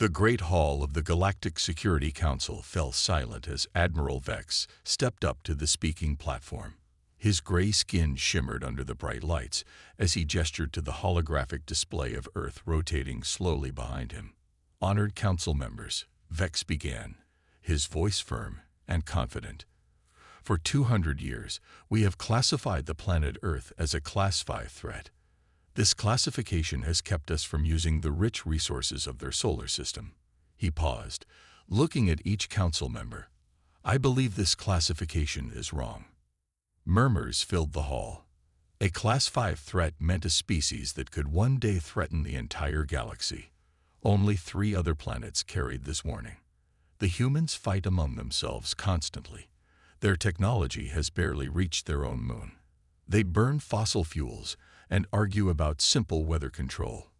The Great Hall of the Galactic Security Council fell silent as Admiral Vex stepped up to the speaking platform. His gray skin shimmered under the bright lights as he gestured to the holographic display of Earth rotating slowly behind him. Honored council members, Vex began, his voice firm and confident. For 200 years, we have classified the planet Earth as a Class 5 threat. This classification has kept us from using the rich resources of their solar system. He paused, looking at each council member. I believe this classification is wrong. Murmurs filled the hall. A Class 5 threat meant a species that could one day threaten the entire galaxy. Only 3 other planets carried this warning. The humans fight among themselves constantly. Their technology has barely reached their own moon. They burn fossil fuels and argue about simple weather control.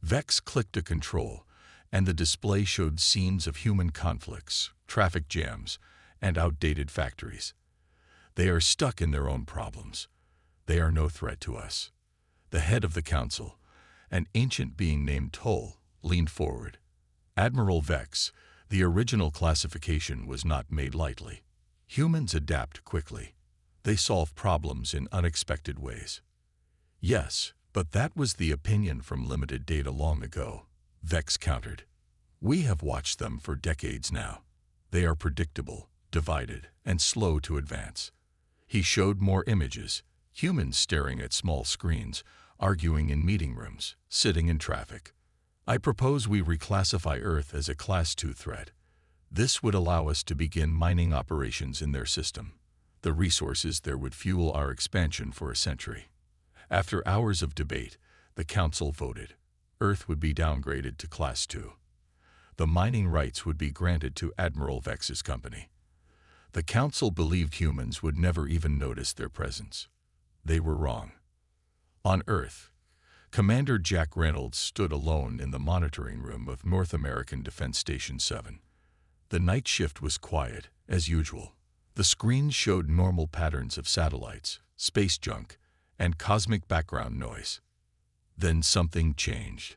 Vex clicked a control, and the display showed scenes of human conflicts, traffic jams, and outdated factories. They are stuck in their own problems. They are no threat to us. The head of the council, an ancient being named Toll, leaned forward. Admiral Vex, the original classification was not made lightly. Humans adapt quickly. They solve problems in unexpected ways. Yes, but that was the opinion from limited data long ago, Vex countered. We have watched them for decades now. They are predictable, divided, and slow to advance. He showed more images, humans staring at small screens, arguing in meeting rooms, sitting in traffic. I propose we reclassify Earth as a Class 2 threat. This would allow us to begin mining operations in their system. The resources there would fuel our expansion for a century. After hours of debate, the council voted. Earth would be downgraded to Class 2. The mining rights would be granted to Admiral Vex's company. The council believed humans would never even notice their presence. They were wrong. On Earth, Commander Jack Reynolds stood alone in the monitoring room of North American Defense Station 7. The night shift was quiet, as usual. The screens showed normal patterns of satellites, space junk, and cosmic background noise. Then something changed.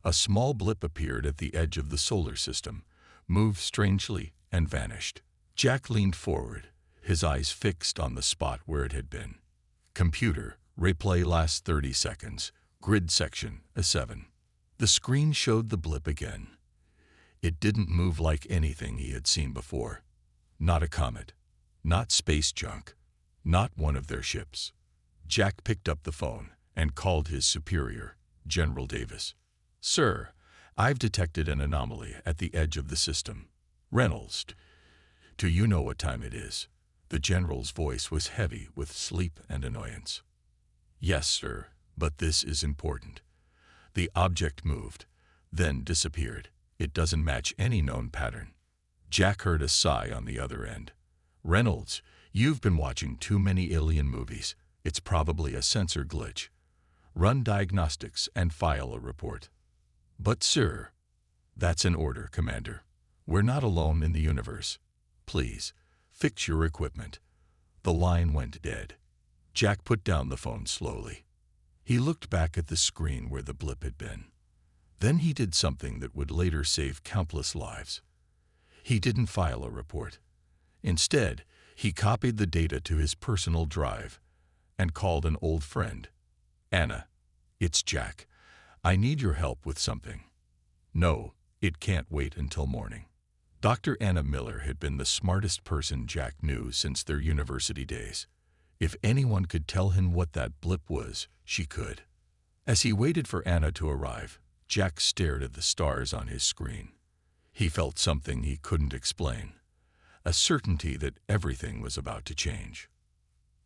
A small blip appeared at the edge of the solar system, moved strangely, and vanished. Jack leaned forward, his eyes fixed on the spot where it had been. Computer, replay last 30 seconds, grid section, A7. The screen showed the blip again. It didn't move like anything he had seen before. Not a comet. Not space junk. Not one of their ships. Jack picked up the phone and called his superior, General Davis. Sir, I've detected an anomaly at the edge of the system. Reynolds, do you know what time it is? The general's voice was heavy with sleep and annoyance. Yes, sir, but this is important. The object moved, then disappeared. It doesn't match any known pattern. Jack heard a sigh on the other end. Reynolds, you've been watching too many alien movies. It's probably a sensor glitch. Run diagnostics and file a report. But sir, that's an order, Commander. We're not alone in the universe. Please, fix your equipment. The line went dead. Jack put down the phone slowly. He looked back at the screen where the blip had been. Then he did something that would later save countless lives. He didn't file a report. Instead, he copied the data to his personal drive and called an old friend. Anna, it's Jack. I need your help with something. No, it can't wait until morning. Dr. Anna Miller had been the smartest person Jack knew since their university days. If anyone could tell him what that blip was, she could. As he waited for Anna to arrive, Jack stared at the stars on his screen. He felt something he couldn't explain, a certainty that everything was about to change.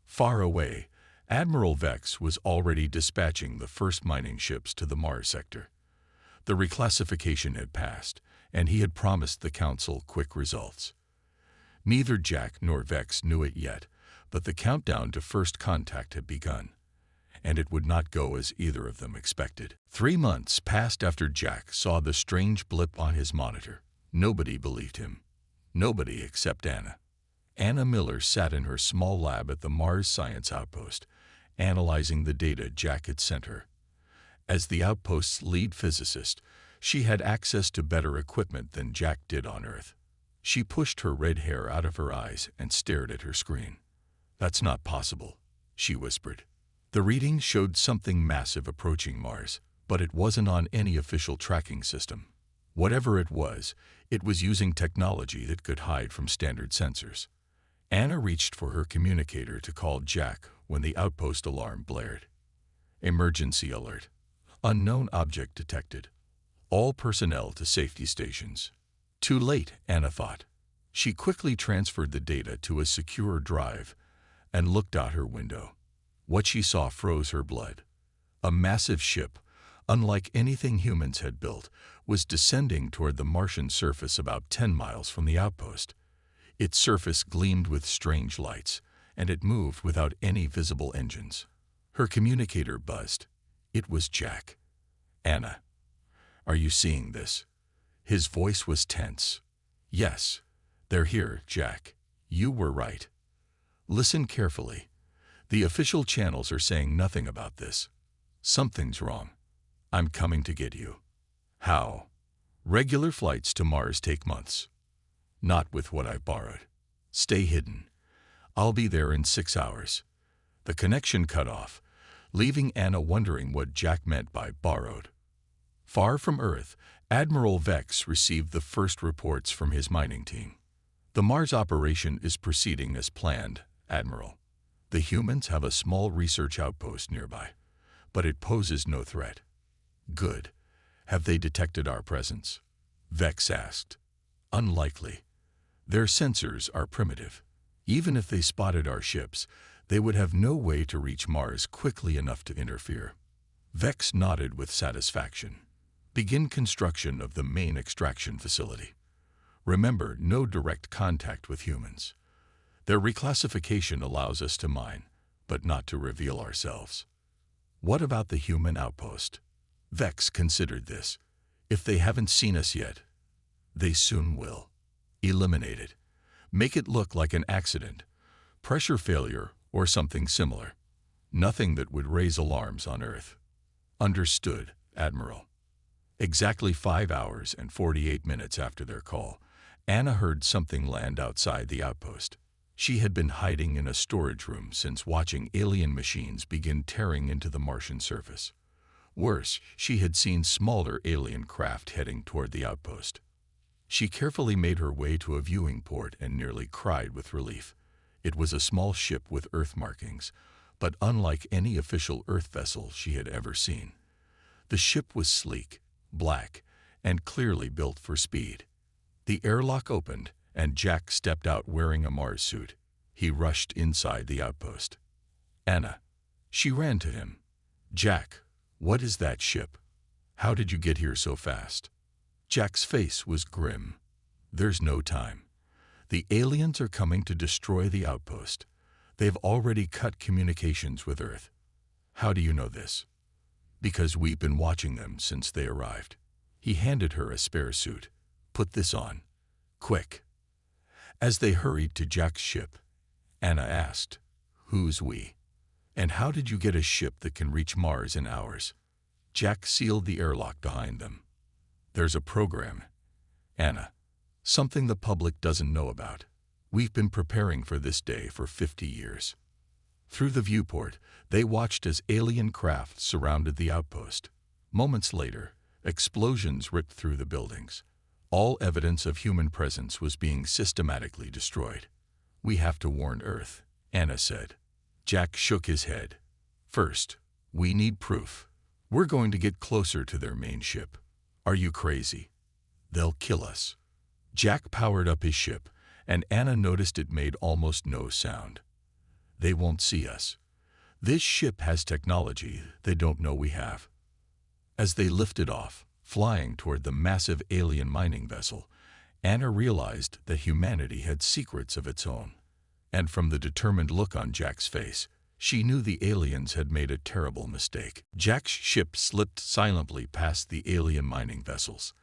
Far away, Admiral Vex was already dispatching the first mining ships to the Mars sector. The reclassification had passed, and he had promised the Council quick results. Neither Jack nor Vex knew it yet, but the countdown to first contact had begun, and it would not go as either of them expected. 3 months passed after Jack saw the strange blip on his monitor. Nobody believed him. Nobody except Anna. Anna Miller sat in her small lab at the Mars Science Outpost, analyzing the data Jack had sent her. As the outpost's lead physicist, She had access to better equipment than Jack did on Earth. She pushed her red hair out of her eyes and stared at her screen. "That's not possible," she whispered. The reading showed something massive approaching Mars, but it wasn't on any official tracking system. Whatever it was using technology that could hide from standard sensors. Anna reached for her communicator to call Jack when the outpost alarm blared. "Emergency alert. Unknown object detected. All personnel to safety stations." Too late, Anna thought. She quickly transferred the data to a secure drive and looked out her window. What she saw froze her blood. A massive ship, unlike anything humans had built, was descending toward the Martian surface about 10 miles from the outpost. Its surface gleamed with strange lights, and it moved without any visible engines. Her communicator buzzed. It was Jack. "Anna, are you seeing this?" His voice was tense. "Yes, they're here, Jack. You were right. Listen carefully. The official channels are saying nothing about this. Something's wrong. I'm coming to get you." "How?" "Regular flights to Mars take months. Not with what I've borrowed. Stay hidden. I'll be there in 6 hours." The connection cut off, leaving Anna wondering what Jack meant by borrowed. Far from Earth, Admiral Vex received the first reports from his mining team. "The Mars operation is proceeding as planned, Admiral. The humans have a small research outpost nearby, but it poses no threat." "Good. Have they detected our presence?" Vex asked. "Unlikely. Their sensors are primitive. Even if they spotted our ships, they would have no way to reach Mars quickly enough to interfere." Vex nodded with satisfaction. "Begin construction of the main extraction facility. Remember, no direct contact with humans. Their reclassification allows us to mine, but not to reveal ourselves." "What about the human outpost?" Vex considered this. "If they haven't seen us yet, they soon will. Eliminate it. Make it look like an accident, pressure failure, or something similar. Nothing that would raise alarms on Earth." "Understood, Admiral." Exactly 5 hours and 48 minutes after their call, Anna heard something land outside the outpost. She had been hiding in a storage room since watching alien machines begin tearing into the Martian surface. Worse, she had seen smaller alien craft heading toward the outpost. She carefully made her way to a viewing port and nearly cried with relief. It was a small ship with Earth markings, but unlike any official Earth vessel she had ever seen. The ship was sleek, black, and clearly built for speed. The airlock opened, and Jack stepped out wearing a Mars suit. He rushed inside the outpost. "Anna." She ran to him. "Jack, what is that ship? How did you get here so fast?" Jack's face was grim. "There's no time. The aliens are coming to destroy the outpost. They've already cut communications with Earth." "How do you know this?" "Because we've been watching them since they arrived." He handed her a spare suit. "Put this on. Quick." As they hurried to Jack's ship, Anna asked, "Who's we? And how did you get a ship that can reach Mars in hours?" Jack sealed the airlock behind them. "There's a program, Anna. Something the public doesn't know about. We've been preparing for this day for 50 years." Through the viewport, they watched as alien craft surrounded the outpost. Moments later, explosions ripped through the buildings. All evidence of human presence was being systematically destroyed. "We have to warn Earth," Anna said. Jack shook his head. "First, we need proof. We're going to get closer to their main ship." "Are you crazy? They'll kill us." Jack powered up his ship, and Anna noticed it made almost no sound. "They won't see us. This ship has technology they don't know we have." As they lifted off, flying toward the massive alien mining vessel, Anna realized that humanity had secrets of its own. And from the determined look on Jack's face, she knew the aliens had made a terrible mistake. Jack's ship slipped silently past the alien mining vessels.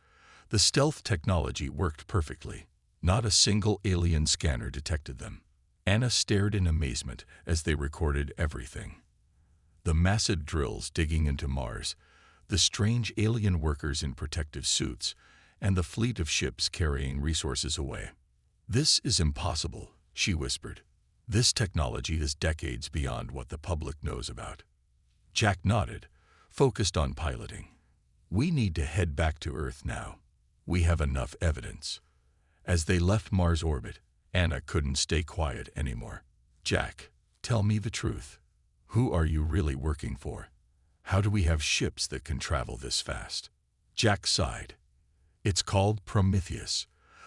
The stealth technology worked perfectly. Not a single alien scanner detected them. Anna stared in amazement as they recorded everything. The massive drills digging into Mars, the strange alien workers in protective suits, and the fleet of ships carrying resources away. "This is impossible," she whispered. "This technology is decades beyond what the public knows about." Jack nodded, focused on piloting. "We need to head back to Earth now. We have enough evidence." As they left Mars' orbit, Anna couldn't stay quiet anymore. "Jack, tell me the truth. Who are you really working for? How do we have ships that can travel this fast?" Jack sighed. "It's called Prometheus,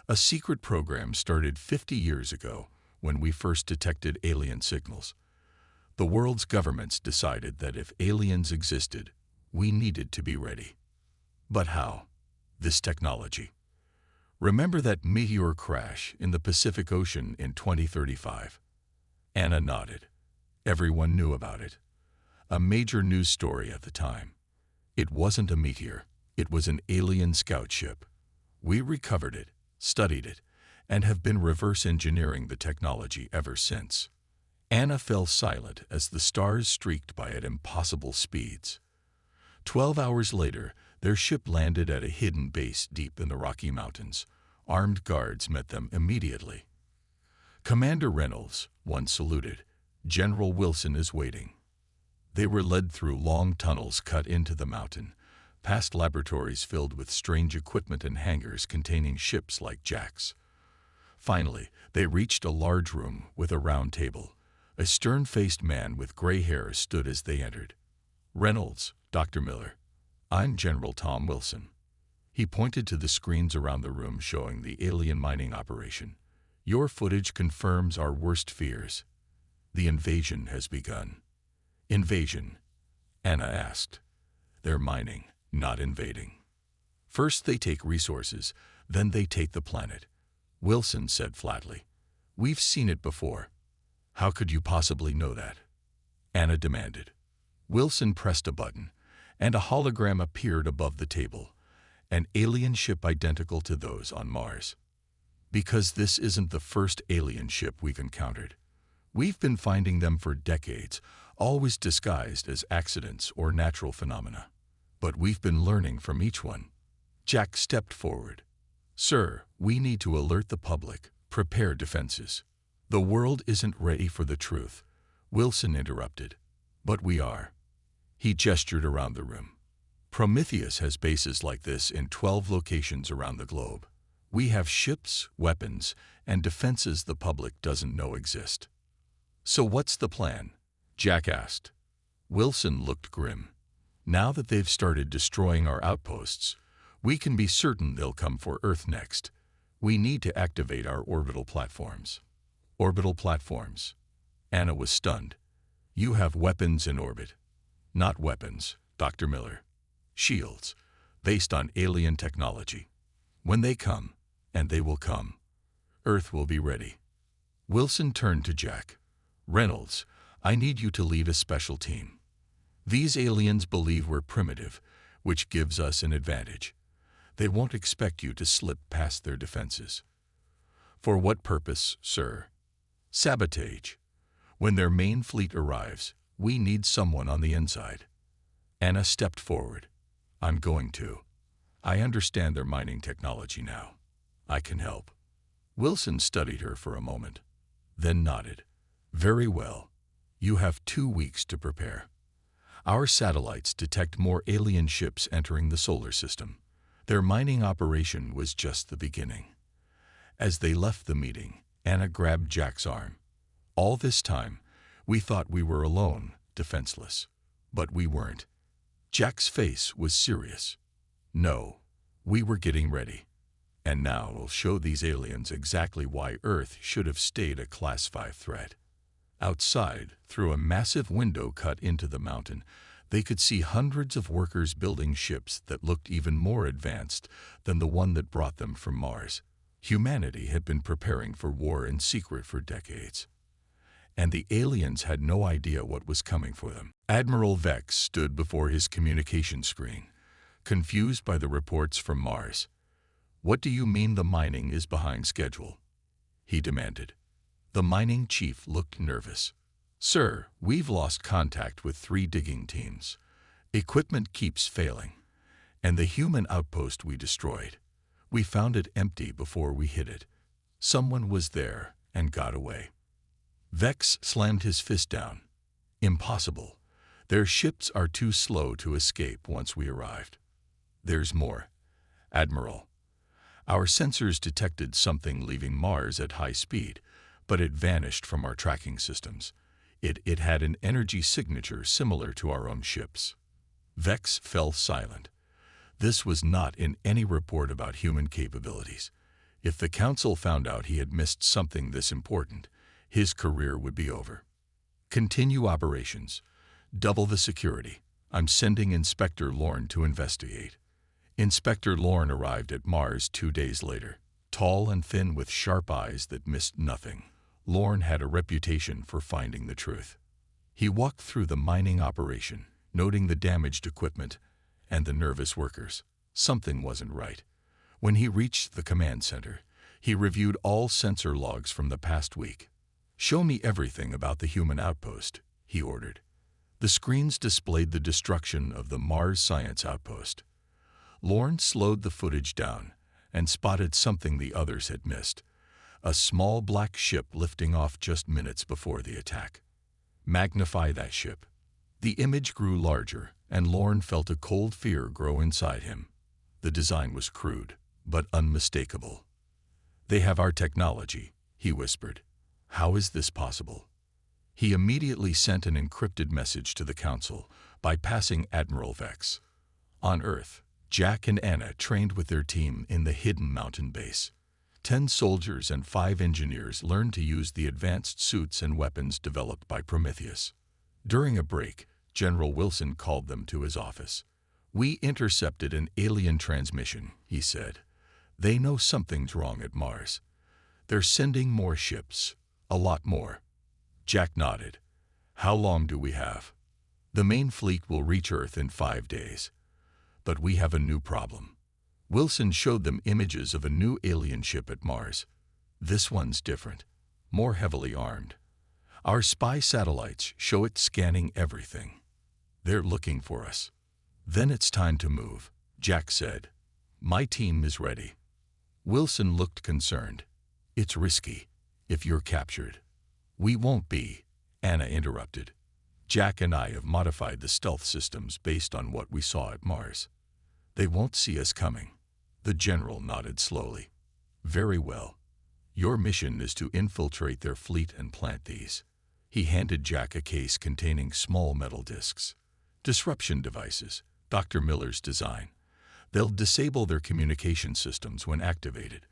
a secret program started 50 years ago when we first detected alien signals. The world's governments decided that if aliens existed, we needed to be ready. But how? This technology. Remember that meteor crash in the Pacific Ocean in 2035? Anna nodded. Everyone knew about it. A major news story at the time. It wasn't a meteor. It was an alien scout ship. We recovered it, studied it, and have been reverse engineering the technology ever since." Anna fell silent as the stars streaked by at impossible speeds. 12 hours later, their ship landed at a hidden base deep in the Rocky Mountains. Armed guards met them immediately. "Commander Reynolds," one saluted. "General Wilson is waiting." They were led through long tunnels cut into the mountain, past laboratories filled with strange equipment and hangars containing ships like Jack's. Finally, they reached a large room with a round table. A stern-faced man with gray hair stood as they entered. "Reynolds, Dr. Miller. I'm General Tom Wilson." He pointed to the screens around the room showing the alien mining operation. "Your footage confirms our worst fears. The invasion has begun." "Invasion?" Anna asked. "They're mining, not invading. First they take resources, then they take the planet," Wilson said flatly. "We've seen it before." "How could you possibly know that?" Anna demanded. Wilson pressed a button, and a hologram appeared above the table, an alien ship identical to those on Mars. "Because this isn't the first alien ship we've encountered. We've been finding them for decades, always disguised as accidents or natural phenomena. But we've been learning from each one." Jack stepped forward. "Sir, we need to alert the public, prepare defenses." "The world isn't ready for the truth," Wilson interrupted. "But we are." He gestured around the room. "Prometheus has bases like this in 12 locations around the globe. We have ships, weapons, and defenses the public doesn't know exist." "So what's the plan?" Jack asked. Wilson looked grim. "Now that they've started destroying our outposts, we can be certain they'll come for Earth next. We need to activate our orbital platforms." "Orbital platforms?" Anna was stunned. "You have weapons in orbit." "Not weapons, Dr. Miller. Shields, based on alien technology. When they come, and they will come, Earth will be ready." Wilson turned to Jack. "Reynolds, I need you to lead a special team. These aliens believe we're primitive, which gives us an advantage. They won't expect you to slip past their defenses." "For what purpose, sir?" "Sabotage. When their main fleet arrives, we need someone on the inside." Anna stepped forward. "I'm going to. I understand their mining technology now. I can help." Wilson studied her for a moment, then nodded. "Very well. You have 2 weeks to prepare. Our satellites detect more alien ships entering the solar system. Their mining operation was just the beginning." As they left the meeting, Anna grabbed Jack's arm. "All this time, we thought we were alone, defenseless. But we weren't." Jack's face was serious. "No, we were getting ready. And now we'll show these aliens exactly why Earth should have stayed a Class 5 threat." Outside, through a massive window cut into the mountain, they could see hundreds of workers building ships that looked even more advanced than the one that brought them from Mars. Humanity had been preparing for war in secret for decades. And the aliens had no idea what was coming for them. Admiral Vex stood before his communication screen, confused by the reports from Mars. "What do you mean the mining is behind schedule?" he demanded. The mining chief looked nervous. "Sir, we've lost contact with 3 digging teams. Equipment keeps failing, and the human outpost we destroyed, we found it empty before we hit it. Someone was there and got away. Vex slammed his fist down. Impossible. Their ships are too slow to escape once we arrived. There's more. Admiral, our sensors detected something leaving Mars at high speed, but it vanished from our tracking systems. It had an energy signature similar to our own ships. Vex fell silent. This was not in any report about human capabilities. If the Council found out he had missed something this important, his career would be over. Continue operations. Double the security. I'm sending Inspector Lorne to investigate. Inspector Lorne arrived at Mars 2 days later. Tall and thin with sharp eyes that missed nothing, Lorne had a reputation for finding the truth. He walked through the mining operation, noting the damaged equipment and the nervous workers. Something wasn't right. When he reached the command center, he reviewed all sensor logs from the past week. "Show me everything about the human outpost," he ordered. The screens displayed the destruction of the Mars Science Outpost. Lorne slowed the footage down and spotted something the others had missed: a small black ship lifting off just minutes before the attack. Magnify that ship. The image grew larger, and Lorne felt a cold fear grow inside him. The design was crude, but unmistakable. "They have our technology," he whispered. "How is this possible?" He immediately sent an encrypted message to the Council, bypassing Admiral Vex. On Earth, Jack and Anna trained with their team in the hidden mountain base. 10 soldiers and 5 engineers learned to use the advanced suits and weapons developed by Prometheus. During a break, General Wilson called them to his office. "We intercepted an alien transmission," he said. "They know something's wrong at Mars. They're sending more ships, a lot more." Jack nodded. "How long do we have?" "The main fleet will reach Earth in 5 days. But we have a new problem." Wilson showed them images of a new alien ship at Mars. "This one's different, more heavily armed. Our spy satellites show it scanning everything. They're looking for us." "Then it's time to move," Jack said. "My team is ready." Wilson looked concerned. "It's risky, if you're captured." "We won't be," Anna interrupted. "Jack and I have modified the stealth systems based on what we saw at Mars. They won't see us coming." The general nodded slowly. "Very well. Your mission is to infiltrate their fleet and plant these." He handed Jack a case containing small metal discs. "Disruption devices, Dr. Miller's design. They'll disable their communication systems when activated."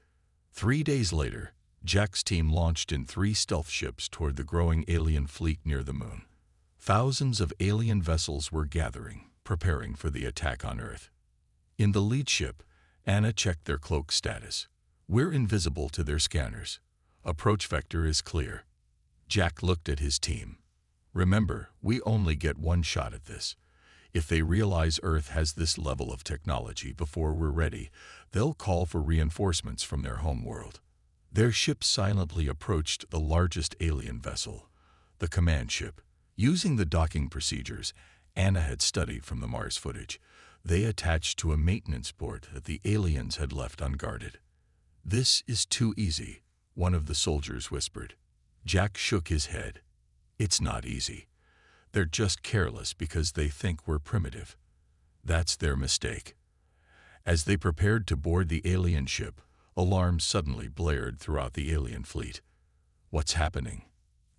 3 days later, Jack's team launched in 3 stealth ships toward the growing alien fleet near the moon. Thousands of alien vessels were gathering, preparing for the attack on Earth. In the lead ship, Anna checked their cloak status. "We're invisible to their scanners. Approach vector is clear." Jack looked at his team. "Remember, we only get one shot at this. If they realize Earth has this level of technology before we're ready, they'll call for reinforcements from their homeworld." Their ship silently approached the largest alien vessel, the command ship. Using the docking procedures Anna had studied from the Mars footage, they attached to a maintenance port that the aliens had left unguarded. "This is too easy," one of the soldiers whispered. Jack shook his head. "It's not easy. They're just careless because they think we're primitive. That's their mistake." As they prepared to board the alien ship, alarms suddenly blared throughout the alien fleet. "What's happening?"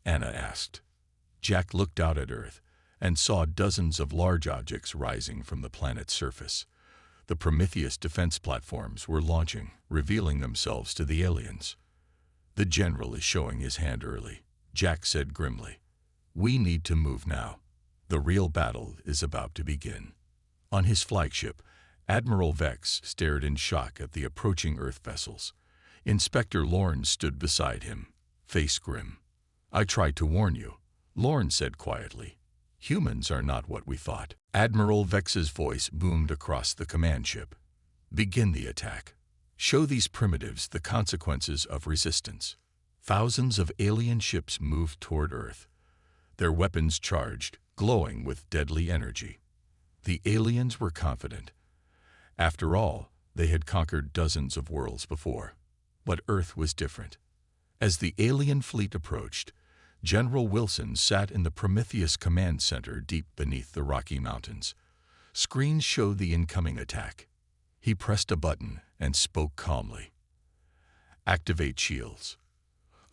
Anna asked. Jack looked out at Earth and saw dozens of large objects rising from the planet's surface. The Prometheus defense platforms were launching, revealing themselves to the aliens. "The general is showing his hand early," Jack said grimly. "We need to move now. The real battle is about to begin." On his flagship, Admiral Vex stared in shock at the approaching Earth vessels. Inspector Lorne stood beside him, face grim. "I tried to warn you," Lorne said quietly. "Humans are not what we thought." Admiral Vex's voice boomed across the command ship. "Begin the attack. Show these primitives the consequences of resistance." Thousands of alien ships moved toward Earth, their weapons charged, glowing with deadly energy. The aliens were confident. After all, they had conquered dozens of worlds before. But Earth was different. As the alien fleet approached, General Wilson sat in the Prometheus Command Center deep beneath the Rocky Mountains. Screens showed the incoming attack. He pressed a button and spoke calmly. "Activate shields."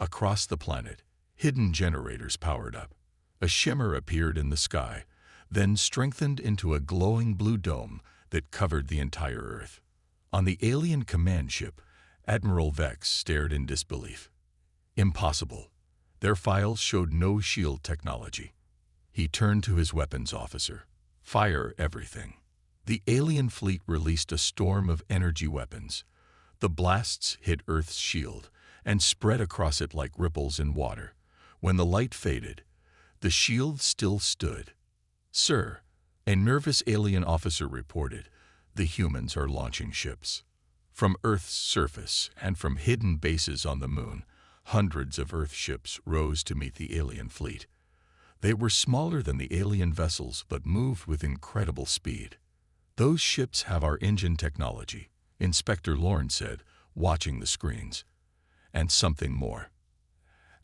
Across the planet, hidden generators powered up. A shimmer appeared in the sky, then strengthened into a glowing blue dome that covered the entire Earth. On the alien command ship, Admiral Vex stared in disbelief. Impossible. Their files showed no shield technology. He turned to his weapons officer. "Fire everything." The alien fleet released a storm of energy weapons. The blasts hit Earth's shield and spread across it like ripples in water. When the light faded, the shield still stood. "Sir," a nervous alien officer reported, "the humans are launching ships." From Earth's surface and from hidden bases on the moon, hundreds of Earth ships rose to meet the alien fleet. They were smaller than the alien vessels but moved with incredible speed. "Those ships have our engine technology," Inspector Lorne said, watching the screens. "And something more."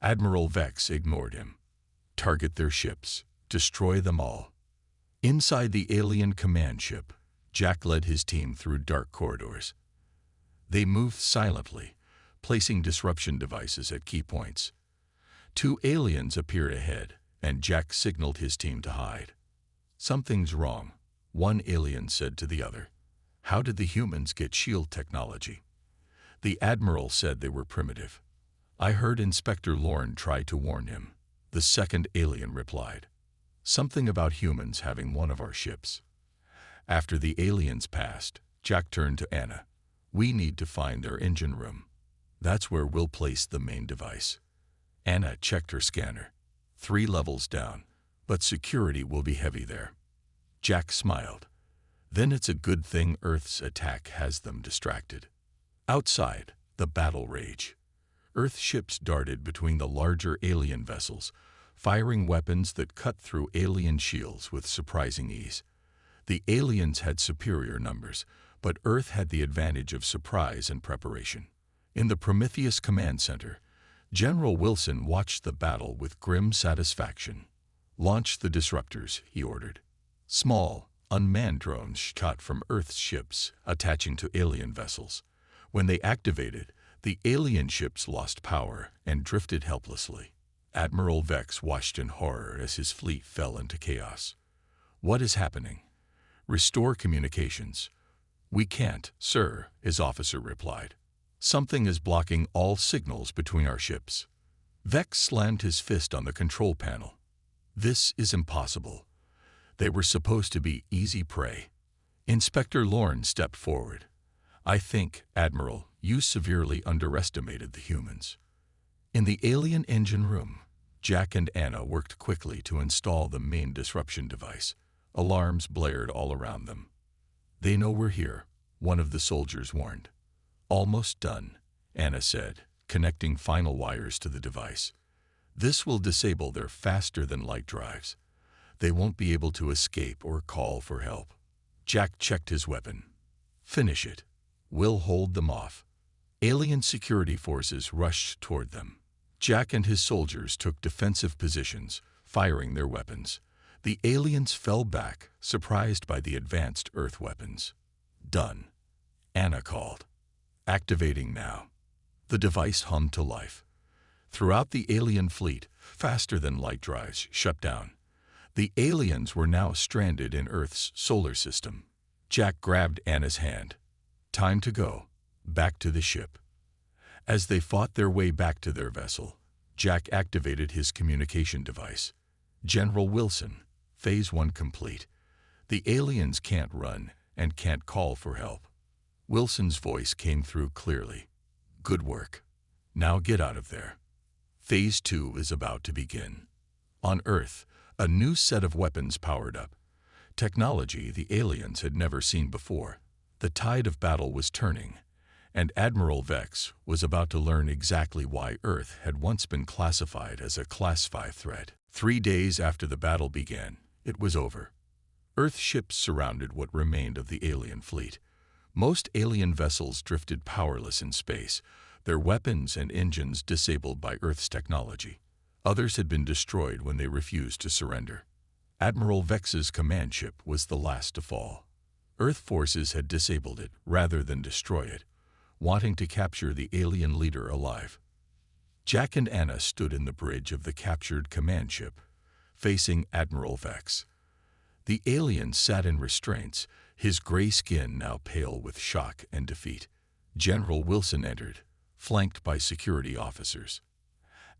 Admiral Vex ignored him. "Target their ships. Destroy them all." Inside the alien command ship, Jack led his team through dark corridors. They moved silently, placing disruption devices at key points. Two aliens appeared ahead, and Jack signaled his team to hide. "Something's wrong," one alien said to the other. "How did the humans get shield technology?" The Admiral said they were primitive. "I heard Inspector Lorne try to warn him," the second alien replied. "Something about humans having one of our ships." After the aliens passed, Jack turned to Anna. "We need to find their engine room. That's where we'll place the main device." Anna checked her scanner. 3 levels down, but security will be heavy there. Jack smiled. Then it's a good thing Earth's attack has them distracted. Outside, the battle raged. Earth ships darted between the larger alien vessels, firing weapons that cut through alien shields with surprising ease. The aliens had superior numbers, but Earth had the advantage of surprise and preparation. In the Prometheus Command Center, General Wilson watched the battle with grim satisfaction. "Launch the disruptors," he ordered. Small, unmanned drones shot from Earth's ships, attaching to alien vessels. When they activated, the alien ships lost power and drifted helplessly. Admiral Vex watched in horror as his fleet fell into chaos. "What is happening?" "Restore communications." "We can't, sir," his officer replied. "Something is blocking all signals between our ships." Vex slammed his fist on the control panel. "This is impossible. They were supposed to be easy prey." Inspector Lorne stepped forward. "I think, Admiral, you severely underestimated the humans." In the alien engine room, Jack and Anna worked quickly to install the main disruption device. Alarms blared all around them. "They know we're here," one of the soldiers warned. "Almost done," Anna said, connecting final wires to the device. "This will disable their faster-than-light drives. They won't be able to escape or call for help." Jack checked his weapon. "Finish it. We'll hold them off." Alien security forces rushed toward them. Jack and his soldiers took defensive positions, firing their weapons. The aliens fell back, surprised by the advanced Earth weapons. "Done," Anna called. "Activating now." The device hummed to life. Throughout the alien fleet, faster-than-light drives shut down. The aliens were now stranded in Earth's solar system. Jack grabbed Anna's hand. "Time to go. Back to the ship." As they fought their way back to their vessel, Jack activated his communication device. "General Wilson, Phase 1 complete. The aliens can't run and can't call for help." Wilson's voice came through clearly. "Good work. Now get out of there. Phase 2 is about to begin." On Earth, a new set of weapons powered up. Technology the aliens had never seen before. The tide of battle was turning, and Admiral Vex was about to learn exactly why Earth had once been classified as a Class 5 threat. 3 days after the battle began, it was over. Earth ships surrounded what remained of the alien fleet. Most alien vessels drifted powerless in space, their weapons and engines disabled by Earth's technology. Others had been destroyed when they refused to surrender. Admiral Vex's command ship was the last to fall. Earth forces had disabled it rather than destroy it, wanting to capture the alien leader alive. Jack and Anna stood in the bridge of the captured command ship, facing Admiral Vex. The alien sat in restraints, his gray skin now pale with shock and defeat. General Wilson entered, flanked by security officers.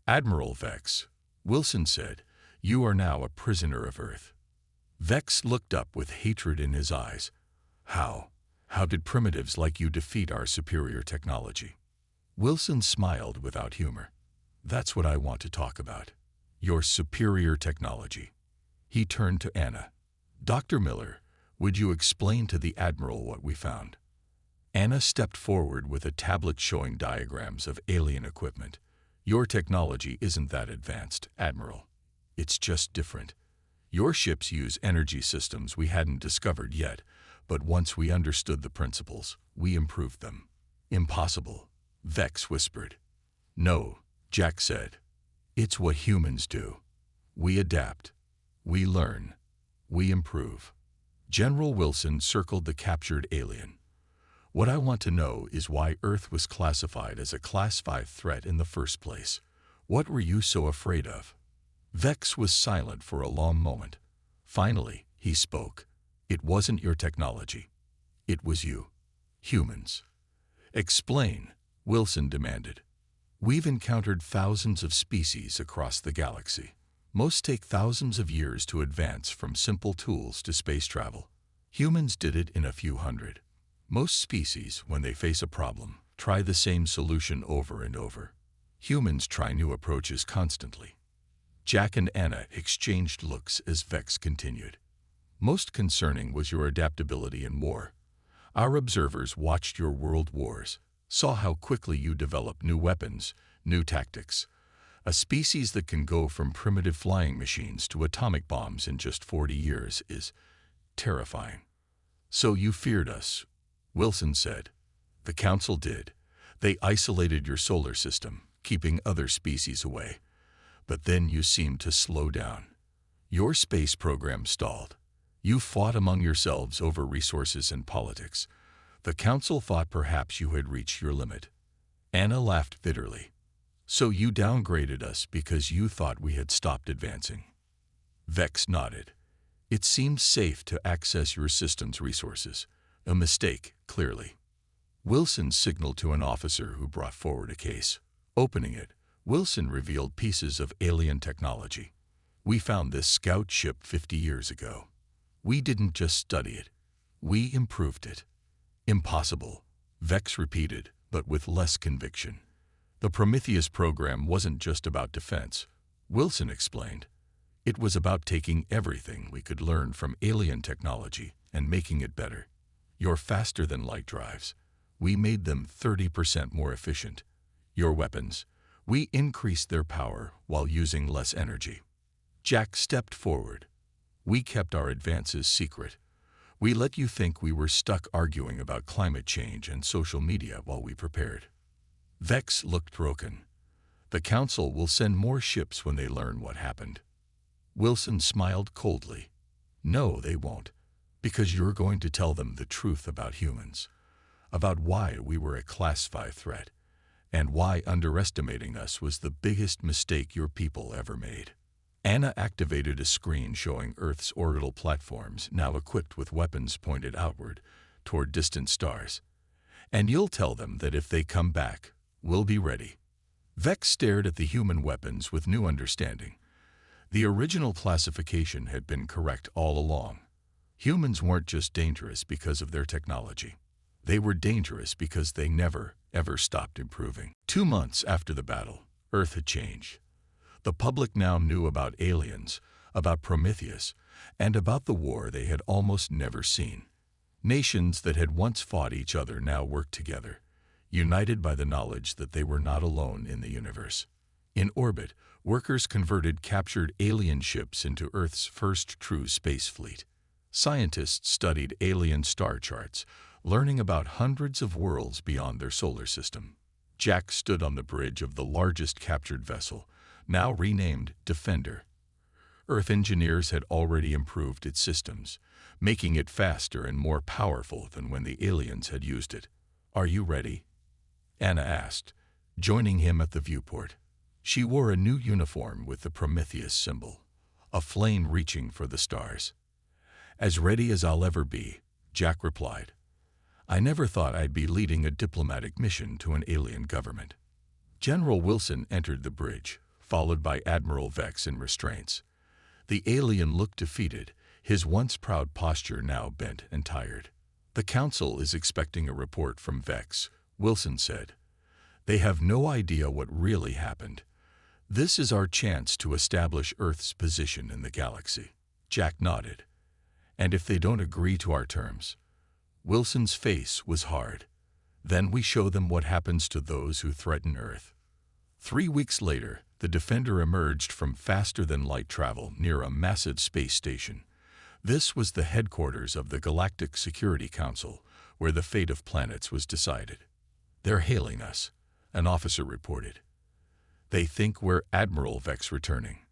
"Admiral Vex," Wilson said, "you are now a prisoner of Earth." Vex looked up with hatred in his eyes. How did primitives like you defeat our superior technology?" Wilson smiled without humor. "That's what I want to talk about. Your superior technology." He turned to Anna. "Dr. Miller, would you explain to the Admiral what we found?" Anna stepped forward with a tablet showing diagrams of alien equipment. "Your technology isn't that advanced, Admiral. It's just different. Your ships use energy systems we hadn't discovered yet, but once we understood the principles, we improved them." "Impossible," Vex whispered. "No," Jack said. "It's what humans do. We adapt. We learn. We improve." General Wilson circled the captured alien. "What I want to know is why Earth was classified as a Class 5 threat in the first place. What were you so afraid of?" Vex was silent for a long moment. Finally, he spoke. "It wasn't your technology. It was you. Humans." "Explain," Wilson demanded. "We've encountered thousands of species across the galaxy. Most take thousands of years to advance from simple tools to space travel. Humans did it in a few hundred. Most species, when they face a problem, try the same solution over and over. Humans try new approaches constantly." Jack and Anna exchanged looks as Vex continued. "Most concerning was your adaptability in war. Our observers watched your world wars, saw how quickly you developed new weapons, new tactics. A species that can go from primitive flying machines to atomic bombs in just 40 years is terrifying." "So you feared us," Wilson said. "The Council did. They isolated your solar system, keeping other species away. But then you seemed to slow down. Your space program stalled. You fought among yourselves over resources and politics. The Council thought perhaps you had reached your limit." Anna laughed bitterly. "So you downgraded us because you thought we had stopped advancing?" Vex nodded. "It seemed safe to access your system's resources. A mistake, clearly." Wilson signaled to an officer who brought forward a case. Opening it, Wilson revealed pieces of alien technology. "We found this scout ship 50 years ago. We didn't just study it. We improved it." "Impossible," Vex repeated, but with less conviction. "The Prometheus program wasn't just about defense," Wilson explained. "It was about taking everything we could learn from alien technology and making it better. Your faster-than-light drives, we made them 30% more efficient. Your weapons, we increased their power while using less energy." Jack stepped forward. "We kept our advances secret. We let you think we were stuck arguing about climate change and social media while we prepared." Vex looked broken. "The Council will send more ships when they learn what happened." Wilson smiled coldly. "No, they won't, because you're going to tell them the truth about humans, about why we were a Class 5 threat, and why underestimating us was the biggest mistake your people ever made." Anna activated a screen showing Earth's orbital platforms now equipped with weapons pointed outward, toward distant stars. "And you'll tell them that if they come back, we'll be ready." Vex stared at the human weapons with new understanding. The original classification had been correct all along. Humans weren't just dangerous because of their technology. They were dangerous because they never, ever stopped improving. 2 months after the battle, Earth had changed. The public now knew about aliens, about Prometheus, and about the war they had almost never seen. Nations that had once fought each other now worked together, united by the knowledge that they were not alone in the universe. In orbit, workers converted captured alien ships into Earth's first true space fleet. Scientists studied alien star charts, learning about hundreds of worlds beyond their solar system. Jack stood on the bridge of the largest captured vessel, now renamed Defender. Earth engineers had already improved its systems, making it faster and more powerful than when the aliens had used it. "Are you ready?" Anna asked, joining him at the viewport. She wore a new uniform with the Prometheus symbol, a flame reaching for the stars. "As ready as I'll ever be," Jack replied. "I never thought I'd be leading a diplomatic mission to an alien government." General Wilson entered the bridge, followed by Admiral Vex in restraints. The alien looked defeated, his once proud posture now bent and tired. "The Council is expecting a report from Vex," Wilson said. "They have no idea what really happened. This is our chance to establish Earth's position in the galaxy." Jack nodded. "And if they don't agree to our terms?" Wilson's face was hard. "Then we show them what happens to those who threaten Earth." 3 weeks later, the Defender emerged from faster-than-light travel near a massive space station. This was the headquarters of the Galactic Security Council, where the fate of planets was decided. "They're hailing us," an officer reported. "They think we're Admiral Vex returning."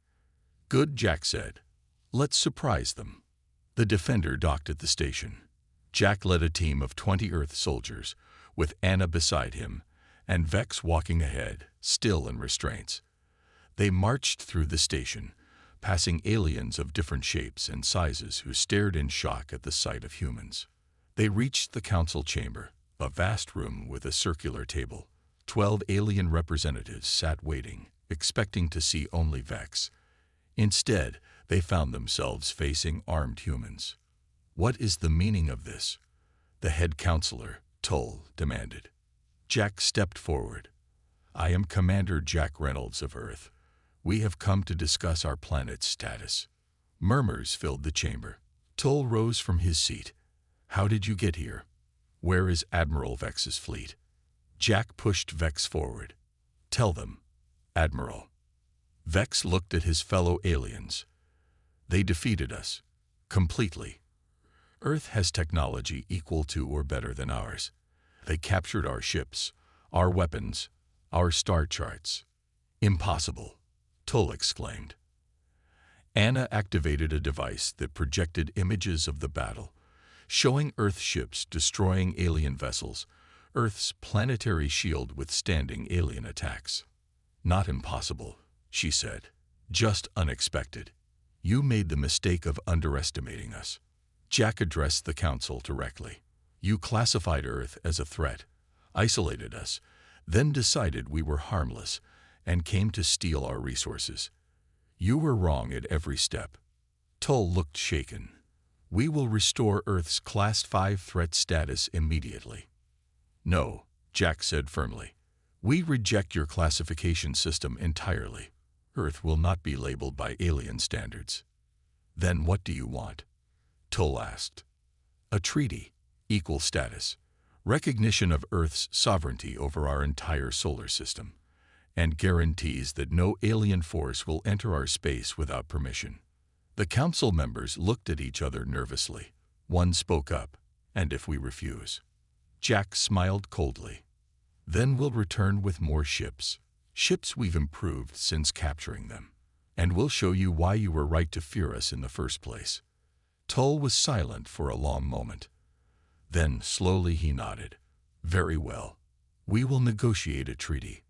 "Good," Jack said. "Let's surprise them." The Defender docked at the station. Jack led a team of 20 Earth soldiers, with Anna beside him, and Vex walking ahead, still in restraints. They marched through the station, passing aliens of different shapes and sizes who stared in shock at the sight of humans. They reached the council chamber, a vast room with a circular table. 12 alien representatives sat waiting, expecting to see only Vex. Instead, they found themselves facing armed humans. "What is the meaning of this?" the head counselor, Tull, demanded. Jack stepped forward. "I am Commander Jack Reynolds of Earth. We have come to discuss our planet's status." Murmurs filled the chamber. Tull rose from his seat. "How did you get here? Where is Admiral Vex's fleet?" Jack pushed Vex forward. "Tell them, Admiral." Vex looked at his fellow aliens. "They defeated us. Completely. Earth has technology equal to or better than ours. They captured our ships, our weapons, our star charts." "Impossible," Tull exclaimed. Anna activated a device that projected images of the battle, showing Earth ships destroying alien vessels, Earth's planetary shield withstanding alien attacks. "Not impossible," she said. "Just unexpected. You made the mistake of underestimating us." Jack addressed the council directly. "You classified Earth as a threat, isolated us, then decided we were harmless, and came to steal our resources. You were wrong at every step." Tull looked shaken. "We will restore Earth's Class 5 threat status immediately." "No," Jack said firmly. "We reject your classification system entirely. Earth will not be labeled by alien standards." "Then what do you want?" Tull asked. "A treaty, equal status, recognition of Earth's sovereignty over our entire solar system, and guarantees that no alien force will enter our space without permission." The council members looked at each other nervously. One spoke up, "And if we refuse?" Jack smiled coldly. "Then we'll return with more ships. Ships we've improved since capturing them. And we'll show you why you were right to fear us in the first place." Tull was silent for a long moment. Then slowly he nodded. "Very well. We will negotiate a treaty."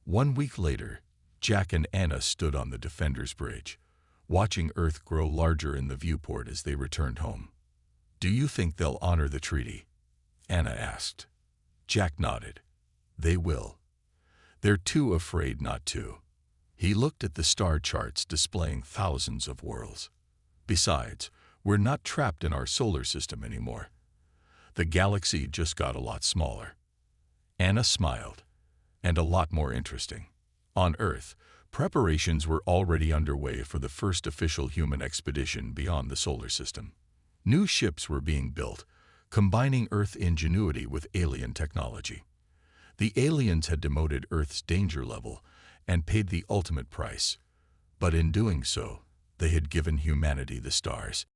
1 week later, Jack and Anna stood on the Defender's bridge, watching Earth grow larger in the viewport as they returned home. "Do you think they'll honor the treaty?" Anna asked. Jack nodded. "They will. They're too afraid not to." He looked at the star charts displaying thousands of worlds. "Besides, we're not trapped in our solar system anymore. The galaxy just got a lot smaller." Anna smiled. "And a lot more interesting." On Earth, preparations were already underway for the first official human expedition beyond the solar system. New ships were being built, combining Earth ingenuity with alien technology. The aliens had demoted Earth's danger level and paid the ultimate price. But in doing so, they had given humanity the stars.